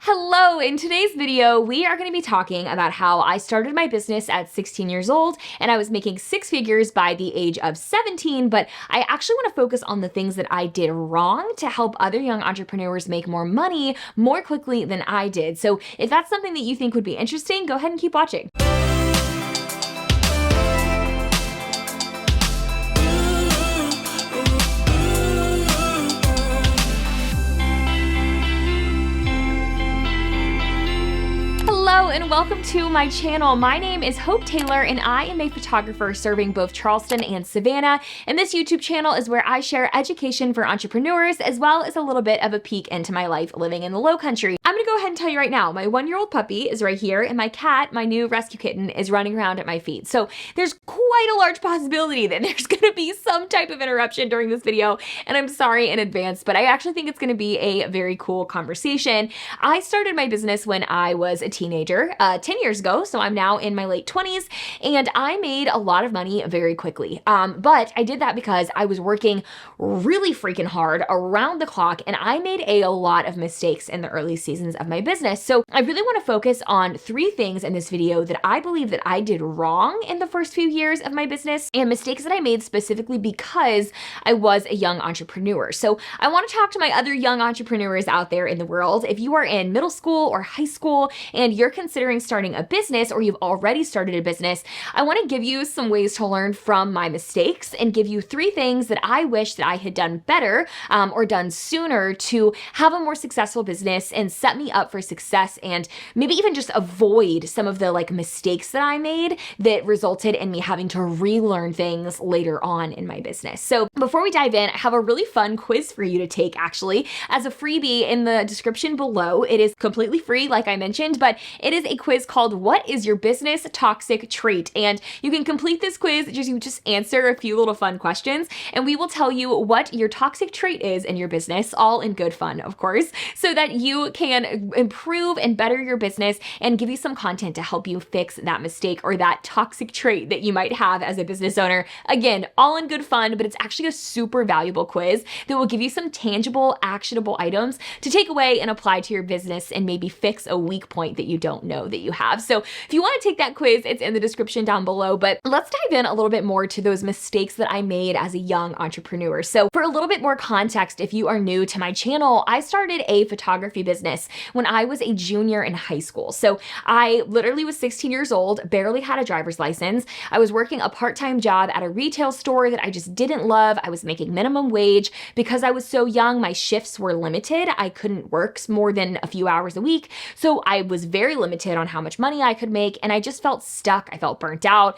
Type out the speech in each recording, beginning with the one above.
Hello! In today's video, we are going to be talking about how I started my business at 16 years old and I was making six figures by the age of 17, but I actually want to focus on the things that I did wrong to help other young entrepreneurs make more money more quickly than I did. So if that's something that you think would be interesting, go ahead and keep watching. Hello and welcome to my channel. My name is Hope Taylor and I am a photographer serving both Charleston and Savannah. And this YouTube channel is where I share education for entrepreneurs as well as a little bit of a peek into my life living in the low country. I'm gonna go ahead and tell you right now, my 1-year-old puppy is right here and my cat, my new rescue kitten, is running around at my feet. So there's quite a large possibility that there's gonna be some type of interruption during this video, and I'm sorry in advance, but I actually think it's gonna be a very cool conversation. I started my business when I was a teenager, 10 years ago, so I'm now in my late 20s, and I made a lot of money very quickly. But I did that because I was working really freaking hard around the clock, and I made a lot of mistakes in the early seasons of my business. So I really want to focus on 3 things in this video that I believe that I did wrong in the first few years of my business, and mistakes that I made specifically because I was a young entrepreneur. So I want to talk to my other young entrepreneurs out there in the world. If you are in middle school or high school and you're considering starting a business, or you've already started a business, I want to give you some ways to learn from my mistakes and give you 3 things that I wish that I had done better or done sooner to have a more successful business and set me up for success, and maybe even just avoid some of the mistakes that I made that resulted in me having to relearn things later on in my business. So before we dive in, I have a really fun quiz for you to take actually as a freebie in the description below. It is completely free, like I mentioned, but it is a quiz called What is Your Business Toxic Trait? And you can complete this quiz, you just answer a few little fun questions, and we will tell you what your toxic trait is in your business, all in good fun, of course, so that you can improve and better your business and give you some content to help you fix that mistake or that toxic trait that you might have as a business owner. Again, all in good fun, but it's actually a super valuable quiz that will give you some tangible, actionable items to take away and apply to your business and maybe fix a weak point that you don't know that you have. So if you want to take that quiz, it's in the description down below, but let's dive in a little bit more to those mistakes that I made as a young entrepreneur. So for a little bit more context, if you are new to my channel, I started a photography business when I was a junior in high school. So I literally was 16 years old, barely had a driver's license. I was working a part-time job at a retail store that I just didn't love. I was making minimum wage. Because I was so young, my shifts were limited. I couldn't work more than a few hours a week. So I was very limited on how much money I could make, and I just felt stuck. I felt burnt out.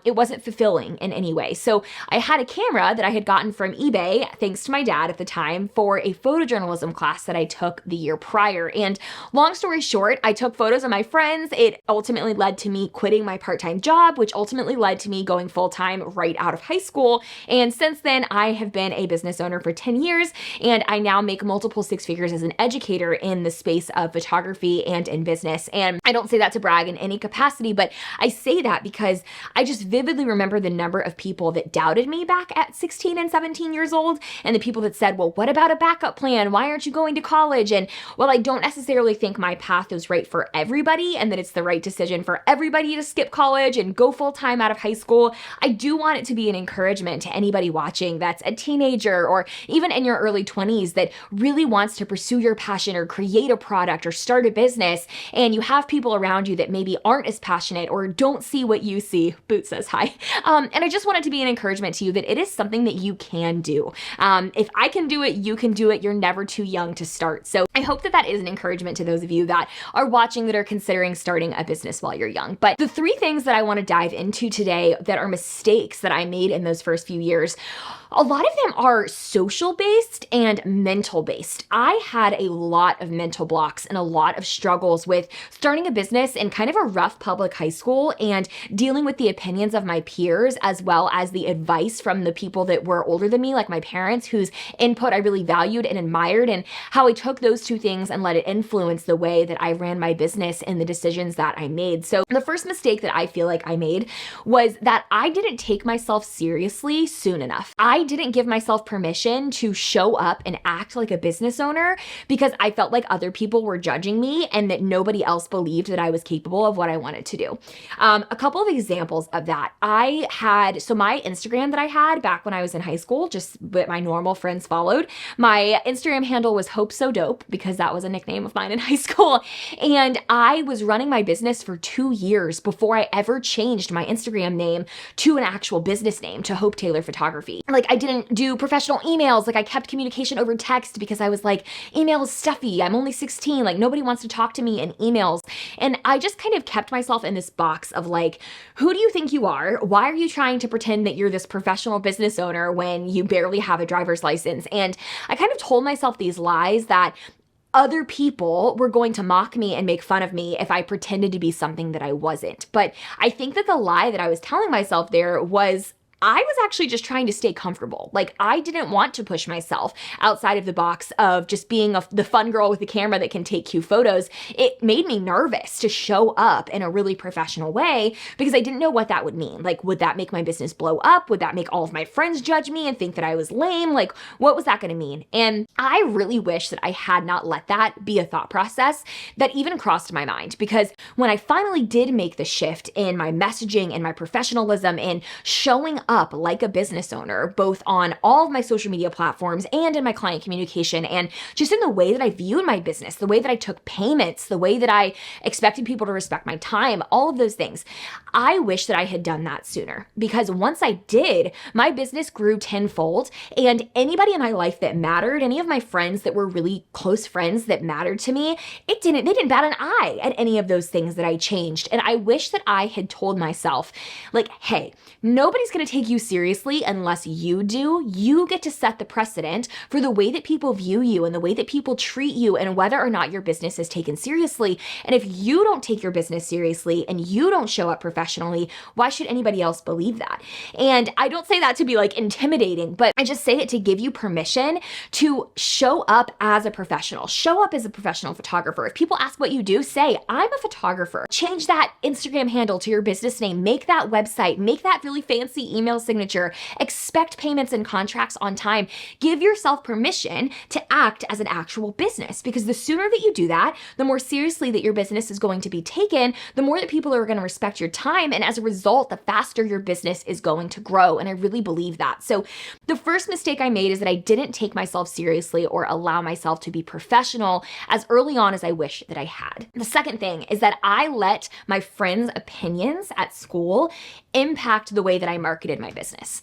It wasn't fulfilling in any way. So I had a camera that I had gotten from eBay, thanks to my dad at the time, for a photojournalism class that I took the year prior. And long story short, I took photos of my friends. It ultimately led to me quitting my part-time job, which ultimately led to me going full-time right out of high school. And since then, I have been a business owner for 10 years, and I now make multiple 6 figures as an educator in the space of photography and in business. And I don't say that to brag in any capacity, but I say that because I just vividly remember the number of people that doubted me back at 16 and 17 years old, and the people that said, well, what about a backup plan? Why aren't you going to college? And while I don't necessarily think my path is right for everybody and that it's the right decision for everybody to skip college and go full-time out of high school, I do want it to be an encouragement to anybody watching that's a teenager or even in your early 20s that really wants to pursue your passion or create a product or start a business, and you have people around you that maybe aren't as passionate or don't see what you see. Boot says hi. And I just want it to be an encouragement to you that it is something that you can do. If I can do it, you can do it. You're never too young to start. So I hope that that is an encouragement to those of you that are watching that are considering starting a business while you're young. But the 3 things that I want to dive into today that are mistakes that I made in those first few years, a lot of them are social based and mental based. I had a lot of mental blocks and a lot of struggles with starting a business in kind of a rough public high school and dealing with the opinions of my peers as well as the advice from the people that were older than me, like my parents, whose input I really valued and admired, and how I took those 2 things and let it influence the way that I ran my business and the decisions that I made. So the first mistake that I feel like I made was that I didn't take myself seriously soon enough. I didn't give myself permission to show up and act like a business owner because I felt like other people were judging me and that nobody else believed that I was capable of what I wanted to do. A couple of examples of that. So my Instagram that I had back when I was in high school, just what my normal friends followed, my Instagram handle was Hope So Dope because that was a nickname of mine in high school. And I was running my business for 2 years before I ever changed my Instagram name to an actual business name, to Hope Taylor Photography. Like, I didn't do professional emails. Like, I kept communication over text because I was like, email is stuffy. I'm only 16. Like, nobody wants to talk to me in emails. And I just kind of kept myself in this box of like, who do you think you are? Why are you trying to pretend that you're this professional business owner when you barely have a driver's license? And I kind of told myself these lies that other people were going to mock me and make fun of me if I pretended to be something that I wasn't. But I think that the lie that I was telling myself there was I was actually just trying to stay comfortable. Like, I didn't want to push myself outside of the box of just being the fun girl with the camera that can take cute photos. It made me nervous to show up in a really professional way because I didn't know what that would mean. Like, would that make my business blow up? Would that make all of my friends judge me and think that I was lame? Like, what was that going to mean? And I really wish that I had not let that be a thought process that even crossed my mind, because when I finally did make the shift in my messaging and my professionalism and showing up like a business owner, both on all of my social media platforms and in my client communication, and just in the way that I viewed my business, the way that I took payments, the way that I expected people to respect my time, all of those things. I wish that I had done that sooner, because once I did, my business grew tenfold, and anybody in my life that mattered, any of my friends that were really close friends that mattered to me, they didn't bat an eye at any of those things that I changed. And I wish that I had told myself, like, hey, nobody's going to take you seriously unless you do. You get to set the precedent for the way that people view you and the way that people treat you and whether or not your business is taken seriously. And if you don't take your business seriously and you don't show up professionally, why should anybody else believe that? And I don't say that to be like intimidating, but I just say it to give you permission to show up as a professional. Show up as a professional photographer. If people ask what you do, say, I'm a photographer. Change that Instagram handle to your business name. Make that website. Make that really fancy email signature. Expect payments and contracts on time. Give yourself permission to act as an actual business, because the sooner that you do that, the more seriously that your business is going to be taken, the more that people are going to respect your time. And as a result, the faster your business is going to grow. And I really believe that. So the first mistake I made is that I didn't take myself seriously or allow myself to be professional as early on as I wish that I had. The second thing is that I let my friends' opinions at school impact the way that I marketed my business.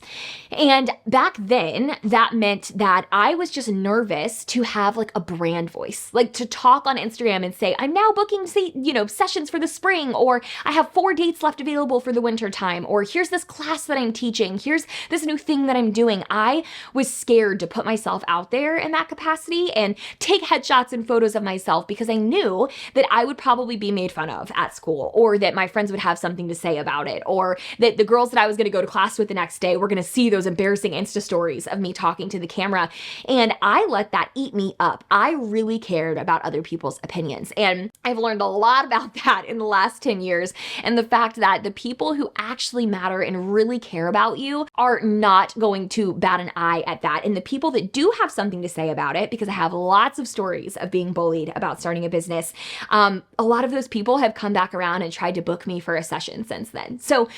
And back then, that meant that I was just nervous to have like a brand voice, like to talk on Instagram and say, I'm now booking, sessions for the spring, or I have 4 dates left available for the winter time, or here's this class that I'm teaching, here's this new thing that I'm doing. I was scared to put myself out there in that capacity and take headshots and photos of myself because I knew that I would probably be made fun of at school, or that my friends would have something to say about it, or that the girls that I was going to go to class with the next day were going to see those embarrassing Insta stories of me talking to the camera. And I let that eat me up. I really cared about other people's opinions. And I've learned a lot about that in the last 10 years. And the fact that the people who actually matter and really care about you are not going to bat an eye at that. And the people that do have something to say about it, because I have lots of stories of being bullied about starting a business, a lot of those people have come back around and tried to book me for a session since then. So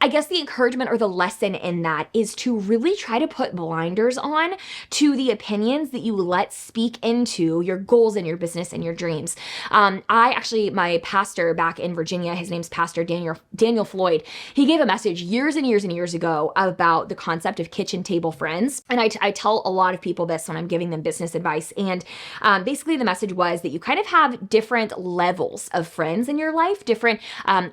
I guess the encouragement or the lesson in that is to really try to put blinders on to the opinions that you let speak into your goals and your business and your dreams. My pastor back in Virginia, his name's Pastor Daniel Floyd, he gave a message years and years and years ago about the concept of kitchen table friends. And I tell a lot of people this when I'm giving them business advice. And basically the message was that you kind of have different levels of friends in your life, different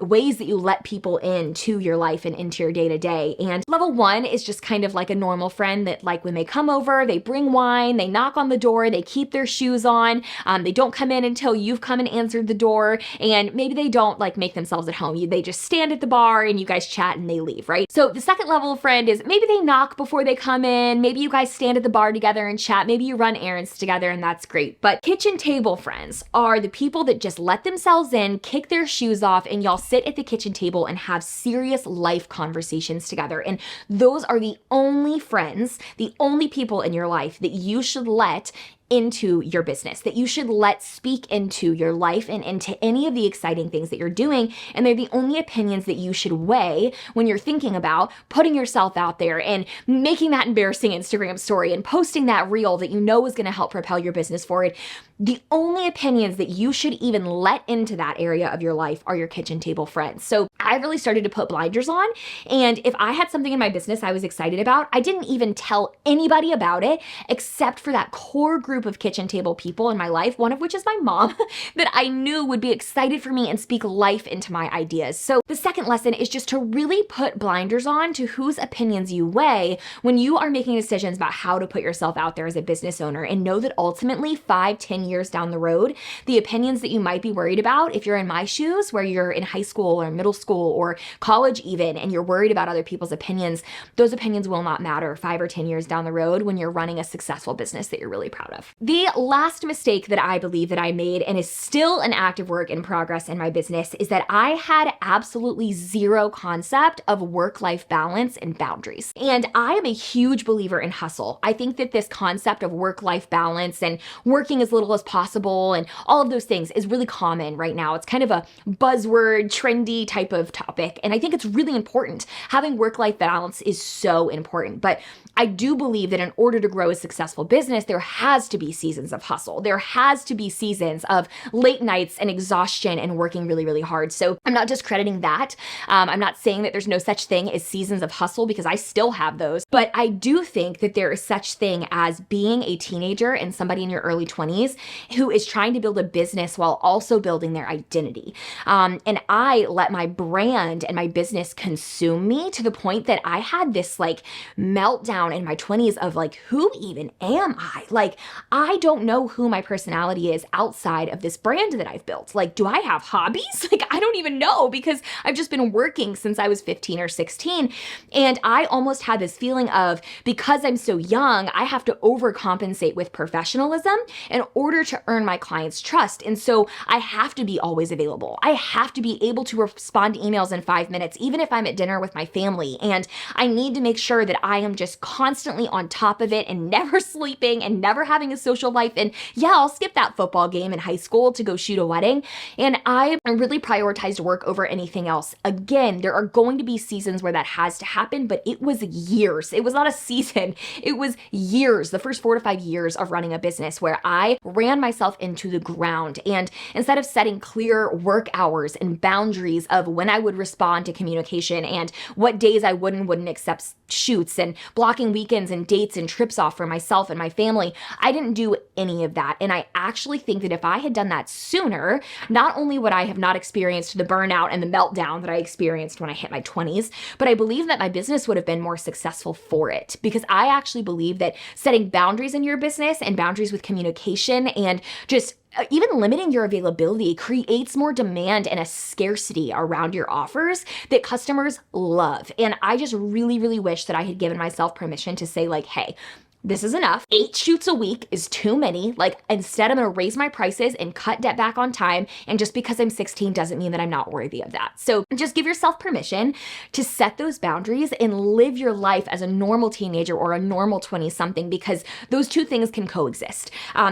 ways that you let people into your life and into your day to day. And level 1 is just kind of like a normal friend that, like, when they come over, they bring wine, they knock on the door, they keep their shoes on, they don't come in until you've come and answered the door, and maybe they don't like make themselves at home. They just stand at the bar and you guys chat and they leave, right? So the second level of friend is maybe they knock before they come in, maybe you guys stand at the bar together and chat, maybe you run errands together, and that's great. But kitchen table friends are the people that just let themselves in, kick their shoes off, and y'all sit at the kitchen table and have serious life conversations together. other. And those are the only friends, the only people in your life that you should let into your business, that you should let speak into your life and into any of the exciting things that you're doing. And they're the only opinions that you should weigh when you're thinking about putting yourself out there and making that embarrassing Instagram story and posting that reel that you know is going to help propel your business forward. The only opinions that you should even let into that area of your life are your kitchen table friends. So I really started to put blinders on. And if I had something in my business I was excited about, I didn't even tell anybody about it except for that core group of kitchen table people in my life, one of which is my mom, that I knew would be excited for me and speak life into my ideas. So the second lesson is just to really put blinders on to whose opinions you weigh when you are making decisions about how to put yourself out there as a business owner, and know that ultimately 5-10 years down the road, the opinions that you might be worried about, if you're in my shoes where you're in high school or middle school or college even, and you're worried about other people's opinions, those opinions will not matter 5 or 10 years down the road when you're running a successful business that you're really proud of. The last mistake that I believe that I made, and is still an active work in progress in my business, is that I had absolutely zero concept of work-life balance and boundaries. And I am a huge believer in hustle. I think that this concept of work-life balance and working as little as possible and all of those things is really common right now. It's kind of a buzzword, trendy type of topic. And I think it's really important. Having work-life balance is so important. But I do believe that in order to grow a successful business, there has to be seasons of hustle. There has to be seasons of late nights and exhaustion and working really, really hard. So I'm not discrediting that. I'm not saying that there's no such thing as seasons of hustle, because I still have those. But I do think that there is such thing as being a teenager and somebody in your early 20s who is trying to build a business while also building their identity. And I let my brand and my business consume me to the point that I had this like meltdown in my 20s of like, who even am I? Like, I don't know who my personality is outside of this brand that I've built. Like, do I have hobbies? Like, I don't even know, because I've just been working since I was 15 or 16. And I almost had this feeling of, because I'm so young, I have to overcompensate with professionalism in order to earn my clients' trust. And so I have to be always available. I have to be able to respond to emails in 5 minutes, even if I'm at dinner with my family. And I need to make sure that I am just constantly on top of it and never sleeping and never having a social life. And yeah, I'll skip that football game in high school to go shoot a wedding. And I really prioritized work over anything else. Again, there are going to be seasons where that has to happen, but it was years. It was not a season. It was years, the first 4 to 5 years of running a business, where I ran myself into the ground. And instead of setting clear work hours and boundaries of when I would respond to communication and what days I would and wouldn't accept shoots and blocking weekends and dates and trips off for myself and my family, I didn't do any of that. And I actually think that if I had done that sooner, not only would I have not experienced the burnout and the meltdown that I experienced when I hit my 20s, but I believe that my business would have been more successful for it, because I actually believe that setting boundaries in your business and boundaries with communication and just even limiting your availability creates more demand and a scarcity around your offers that customers love. And I just really, really wish that I had given myself permission to say like, hey, this is enough. 8 shoots a week is too many. Like, instead, I'm gonna raise my prices and cut debt back on time. And just because I'm 16 doesn't mean that I'm not worthy of that. So just give yourself permission to set those boundaries and live your life as a normal teenager or a normal 20-something, because those two things can coexist.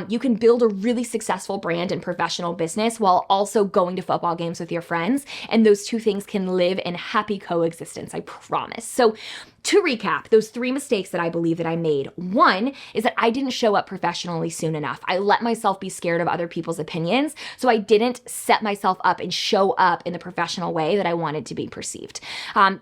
You can build a really successful brand and professional business while also going to football games with your friends. And those two things can live in happy coexistence, I promise. So to recap, those 3 mistakes that I believe that I made. One is that I didn't show up professionally soon enough. I let myself be scared of other people's opinions, so I didn't set myself up and show up in the professional way that I wanted to be perceived.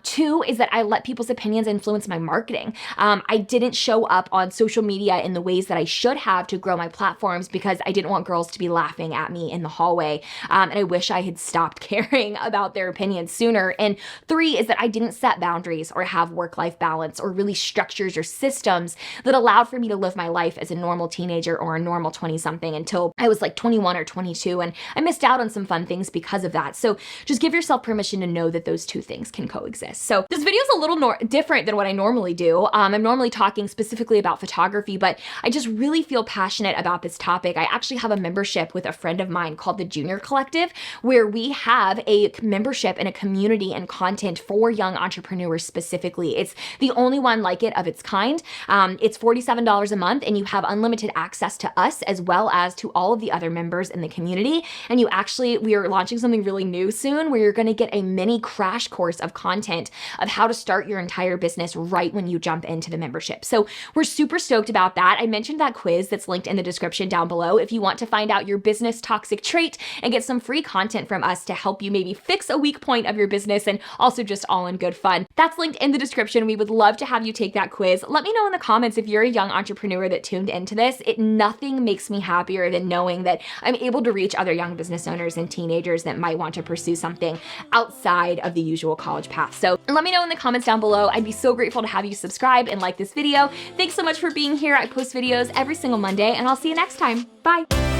2 is that I let people's opinions influence my marketing. I didn't show up on social media in the ways that I should have to grow my platforms, because I didn't want girls to be laughing at me in the hallway. And I wish I had stopped caring about their opinions sooner. And 3 is that I didn't set boundaries or have work-life balance or really structures or systems that allowed allowed for me to live my life as a normal teenager or a normal 20-something until I was like 21 or 22, and I missed out on some fun things because of that. So just give yourself permission to know that those two things can coexist. So this video is a little different than what I normally do. I'm normally talking specifically about photography, but I just really feel passionate about this topic. I actually have a membership with a friend of mine called the Junior Collective, where we have a membership and a community and content for young entrepreneurs specifically. It's the only one like it of its kind. It's $47 a month, and you have unlimited access to us as well as to all of the other members in the community. And we are launching something really new soon where you're going to get a mini crash course of content of how to start your entire business right when you jump into the membership. So we're super stoked about that. I mentioned that quiz that's linked in the description down below if you want to find out your business toxic trait and get some free content from us to help you maybe fix a weak point of your business and also just all in good fun. That's linked in the description. We would love to have you take that quiz. Let me know in the comments if you're a young entrepreneur that tuned into this. Nothing makes me happier than knowing that I'm able to reach other young business owners and teenagers that might want to pursue something outside of the usual college path. So let me know in the comments down below. I'd be so grateful to have you subscribe and like this video. Thanks so much for being here. I post videos every single Monday, and I'll see you next time. Bye.